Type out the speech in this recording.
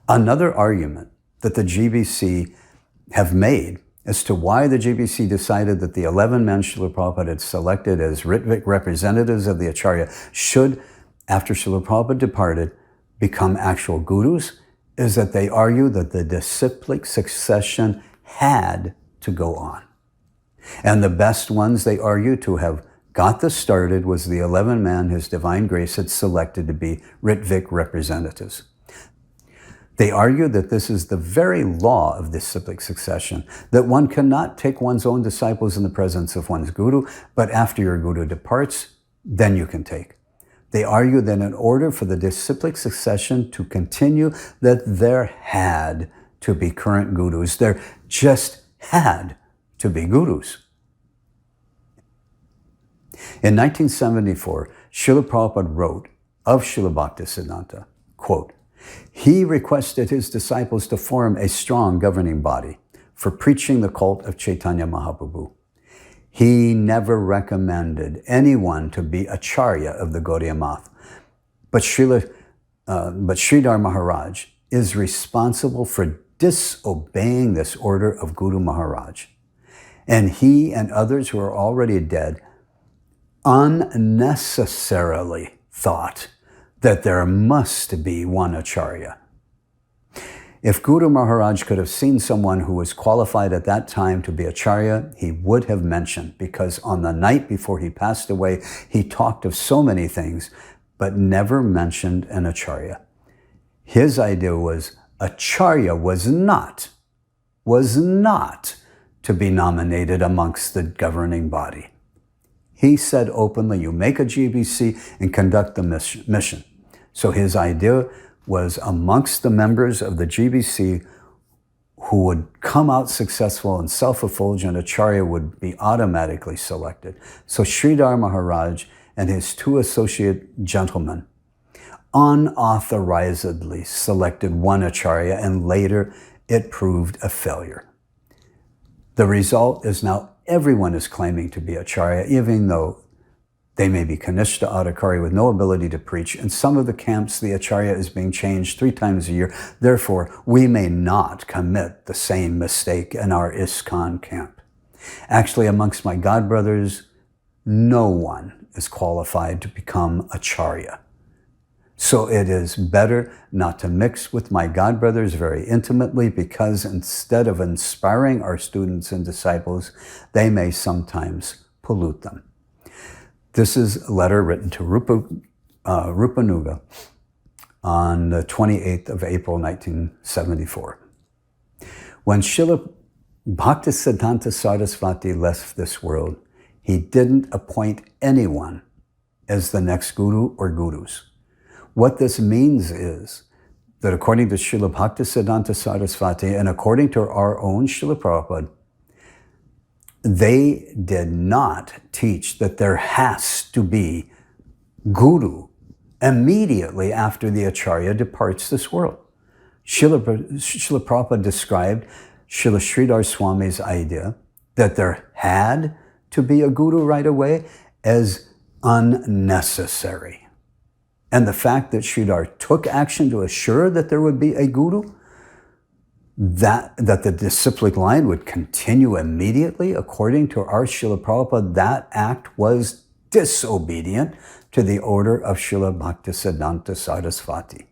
Another argument that the GBC have made as to why the GBC decided that the 11 men Srila Prabhupada had selected as Rtvik representatives of the Acharya should, after Srila Prabhupada departed, become actual gurus, is that they argue that the disciplic succession had to go on. And the best ones, they argue, to have got this started was the 11 men His Divine Grace had selected to be Rtvik representatives. They argue that this is the very law of disciplic succession, that one cannot take one's own disciples in the presence of one's guru, but after your guru departs, then you can take. They argue that in order for the disciplic succession to continue, that there had to be current gurus. There just had to be gurus. In 1974, Srila Prabhupada wrote of Srila Bhaktisiddhanta, quote, "He requested his disciples to form a strong governing body for preaching the cult of Chaitanya Mahaprabhu. He never recommended anyone to be Acharya of the Gaudiya Math, but Sridhar Maharaj is responsible for disobeying this order of Guru Maharaj. And he and others who are already dead unnecessarily thought that there must be one Acharya. If Guru Maharaj could have seen someone who was qualified at that time to be Acharya, he would have mentioned, because on the night before he passed away, he talked of so many things, but never mentioned an Acharya. His idea was Acharya was not to be nominated amongst the governing body. He said openly, you make a GBC and conduct the mission. So his idea was amongst the members of the GBC who would come out successful and self-effulgent, Acharya would be automatically selected. So Sridhar Maharaj and his two associate gentlemen unauthorizedly selected one Acharya, and later it proved a failure. The result is now everyone is claiming to be Acharya, even though they may be Kanishta Adhikari with no ability to preach. In some of the camps, the Acharya is being changed 3 times a year. Therefore, we may not commit the same mistake in our ISKCON camp. Actually, amongst my godbrothers, no one is qualified to become Acharya. So it is better not to mix with my godbrothers very intimately, because instead of inspiring our students and disciples, they may sometimes pollute them. This is a letter written to Rupanuga on the 28th of April, 1974. When Srila Bhaktisiddhanta Saraswati left this world, he didn't appoint anyone as the next guru or gurus. What this means is that according to Srila Bhaktisiddhanta Saraswati and according to our own Srila Prabhupada, they did not teach that there has to be guru immediately after the Acharya departs this world. Srila Prabhupada described Srila Sridhar Swami's idea that there had to be a guru right away as unnecessary. And the fact that Sridhar took action to assure that there would be a guru, that the disciplic line would continue immediately, according to our Srila Prabhupada, that act was disobedient to the order of Srila Bhaktisiddhanta Saraswati.